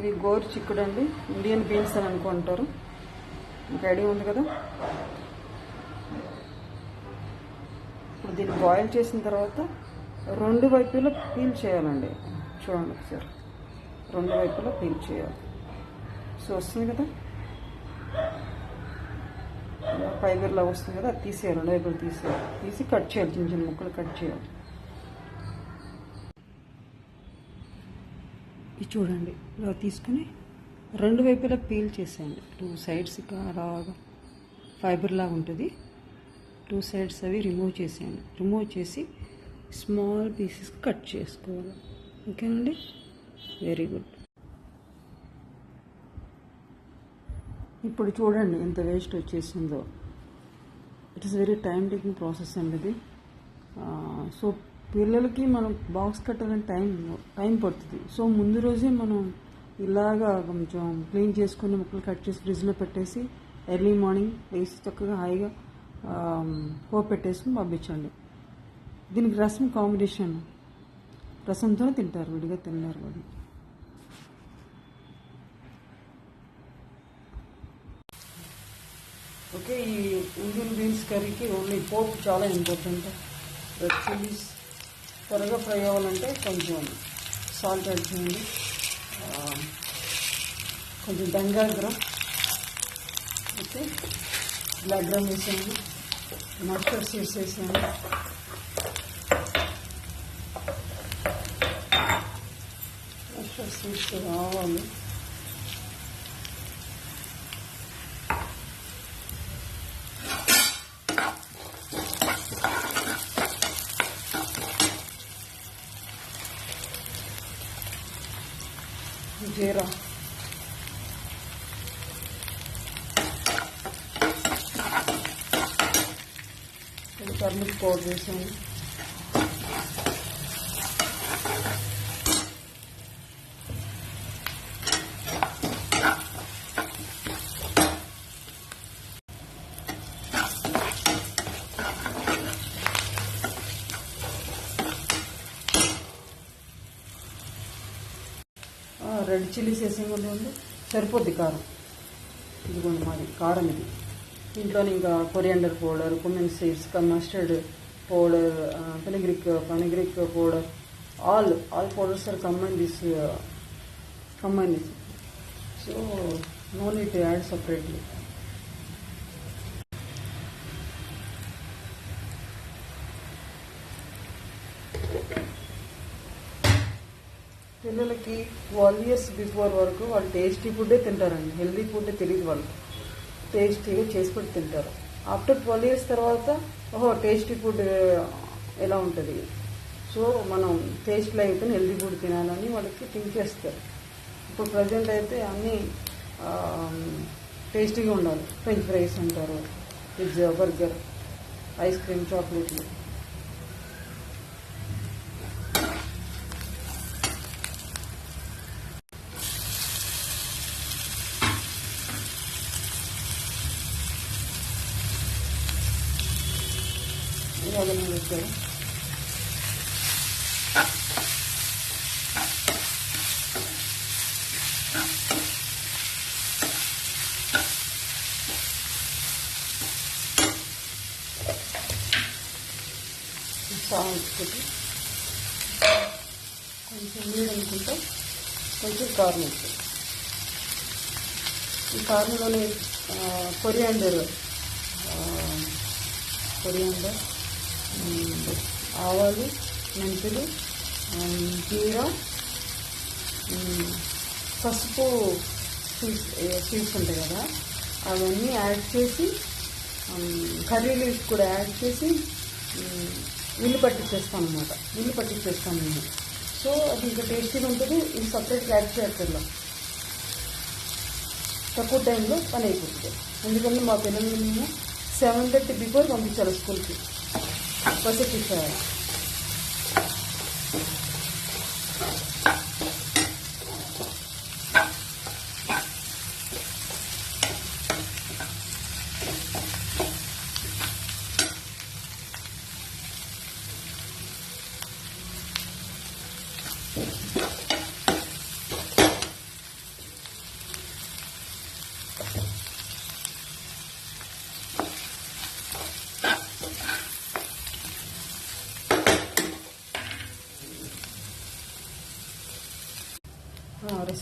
ఇది గోరు చిక్కుడు అండి, ఇండియన్ బీన్స్ అని అనుకుంటారు. మీకు ఐడియా ఉంది కదా. ఇప్పుడు దీన్ని బాయిల్ చేసిన తర్వాత రెండు వైపులా పీల్ చేయాలండి. చూడండి ఒకసారి, రెండు వైపులా పీల్ చేయాలి. సో వస్తుంది కదా, ఫైబర్లా వస్తుంది కదా, అది తీసేయాలి. రెండు వైపులు తీసేయాలి, తీసి కట్ చేయాలి, చిన్న చిన్న ముక్కలు కట్ చేయాలి. ఇది చూడండి, ఇలా తీసుకుని రెండు వైపులా పీల్ చేసేయండి. 2 sides అలాగా ఫైబర్ లాగా ఉంటుంది. 2 sides అవి రిమూవ్ చేసేయండి. రిమూవ్ చేసి స్మాల్ పీసెస్ కట్ చేసుకోవాలి. ఓకేనండి, వెరీ గుడ్. ఇప్పుడు చూడండి ఎంత వేస్ట్ వచ్చేసిందో. It is very time taking process అండి ఇది. సో పిల్లలకి మనం బాక్స్ కట్టాలని టైం పడుతుంది. సో ముందు రోజే మనం ఇలాగా కొంచెం క్లీన్ చేసుకుని ముక్కలు కట్ చేసి ఫ్రిడ్జ్లో పెట్టేసి ఎర్లీ మార్నింగ్ వేసి చక్కగా హాయిగా పోపు పెట్టేసుకుని పంపించండి. దీనికి రసం కాంబినేషన్, రసంతోనే తింటారు, విడిగా తిన్నారు వాళ్ళు. ఓకే, ఈ ఇండియన్ బీన్స్ కర్రీకి ఓన్లీ పోపు చాలా ఇంపార్టెంట్. రెడ్ చిల్లీస్ త్వరగా ఫ్రై అవ్వాలంటే కొంచెం సాల్ట్ యాడ్ చేయండి, కొంచెం దంగాగ్రం, ఓకే, బ్లాక్ గ్రామ్ వేసేయండి, మస్టర్డ్ సీడ్స్ వేసేయండి, మస్టర్డ్ సీడ్స్ రావాలి. జీరా, టర్మరిక్ పౌడర్ వేసాను, రెడ్ చిల్లీస్ వేసేయండి. సరిపోద్ది కారం. ఇదిగోండి మాది కారం ఇది. దీంట్లోనే ఇంకా coriander powder, cumin seeds, mustard powder, fenugreek powder, all powders are combined this. So no need to add separately. పిల్లలకి 12 years బిఫోర్ వరకు వాళ్ళు టేస్టీ ఫుడ్డే తింటారండి, హెల్దీ ఫుడ్ తెలియదు వాళ్ళకి. టేస్టీగా చేసి పెట్టి తింటారు. ఆఫ్టర్ 12 years తర్వాత టేస్టీ ఫుడ్ ఎలా ఉంటుంది, సో మనం టేస్ట్లో అయితే హెల్దీ ఫుడ్ తినాలని వాళ్ళకి థింక్ చేస్తారు. ఇప్పుడు ప్రజెంట్ అయితే అన్నీ టేస్టీగా ఉండాలి. ఫ్రెంచ్ ఫ్రైస్ అంటారు, పిజ్జా, బర్గర్, ఐస్ క్రీమ్, చాక్లెట్లు. ఇలాగ వేస్తారు. సాల్ట్ పెట్టి కొంచెం నీళ్ళు అనుకుంటే కొంచెం కారం వేస్తారు. ఈ కారంలోనే కొరియాండర్, ఆవాలు, మెంతులు, జీరా, పసుపు సీడ్స్ ఉంటాయి కదా, అవన్నీ యాడ్ చేసి కర్రీ లీవ్స్ కూడా యాడ్ చేసి విల్లు పట్టించేస్తాం అన్నమాట. విల్లు పట్టించేస్తాం మేము. సో అది ఇంకా టేస్టీగా ఉంటుంది. ఇది సపరేట్గా యాడ్ చేయక్కర్లా, తక్కువ టైంలో పని అయిపోతుంది. ఎందుకంటే మా పిల్లల్ని మేము 7:30 బిఫోర్ పంపించాలి స్కూల్కి, బస్ ఎక్కించాలి.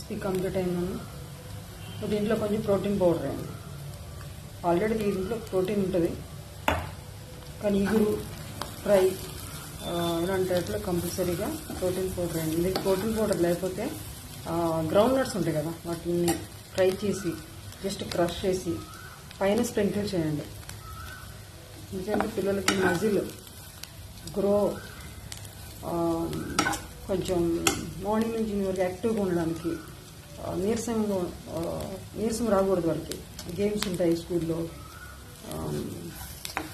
రెసిపీ కంప్లీట్ అయిందండి. సో దీంట్లో కొంచెం ప్రోటీన్ పౌడర్ అయింది. ఆల్రెడీ దీంట్లో ప్రోటీన్ ఉంటుంది, కానీ ఇగురు ఫ్రై ఇలాంటి వాటిలో కంపల్సరీగా ప్రోటీన్ పౌడర్ అయింది. మీకు ప్రోటీన్ పౌడర్ లేకపోతే గ్రౌండ్ నట్స్ ఉంటాయి కదా, వాటిని ఫ్రై చేసి జస్ట్ క్రష్ చేసి పైన స్ప్రింకిల్ చేయండి. ఎందుకంటే పిల్లలకి మజిల్ గ్రో, కొంచెం మార్నింగ్ నుంచి వరకు యాక్టివ్గా ఉండడానికి, నీరసం రాకూడదు. వాళ్ళకి గేమ్స్ ఉంటాయి, స్కూల్లో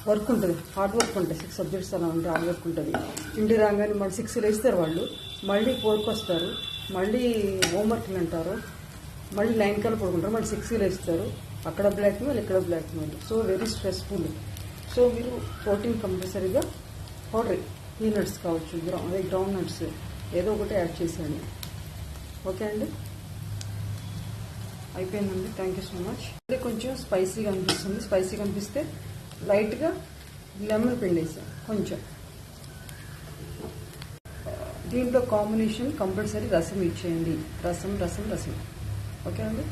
వర్క్ ఉంటుంది, హార్డ్ వర్క్ ఉంటుంది, 6 సబ్జెక్ట్స్ అలా ఉంటే హార్డ్ వర్క్ ఉంటుంది. ఇంటి రాగానే మళ్ళీ 6 వేస్తారు వాళ్ళు, మళ్ళీ 4కి వస్తారు, మళ్ళీ హోంవర్క్లు అంటారు, మళ్ళీ 9 కల్లా పడుకుంటారు, మళ్ళీ 6 వేస్తారు. అక్కడ బ్లాక్ మెయిల్, ఇక్కడ blackmail. So very stressful. So మీరు ప్రోటీన్ కంపల్సరీగా పౌడర్, పీనట్స్ కావచ్చు, అదే గ్రౌండ్ నట్స్ ఏదో ఒకటి యాడ్ చేసేయండి. ఓకే అండి, అయిపోయిందండి. Thank you so much. ఇది కొంచెం స్పైసీగా అనిపిస్తుంది. స్పైసీగా అనిపిస్తే లైట్గా లెమన్ పిండేసాం కొంచెం. దీంట్లో కాంబినేషన్ కంపల్సరీ రసం ఇచ్చేయండి. రసం. ఓకే అండి.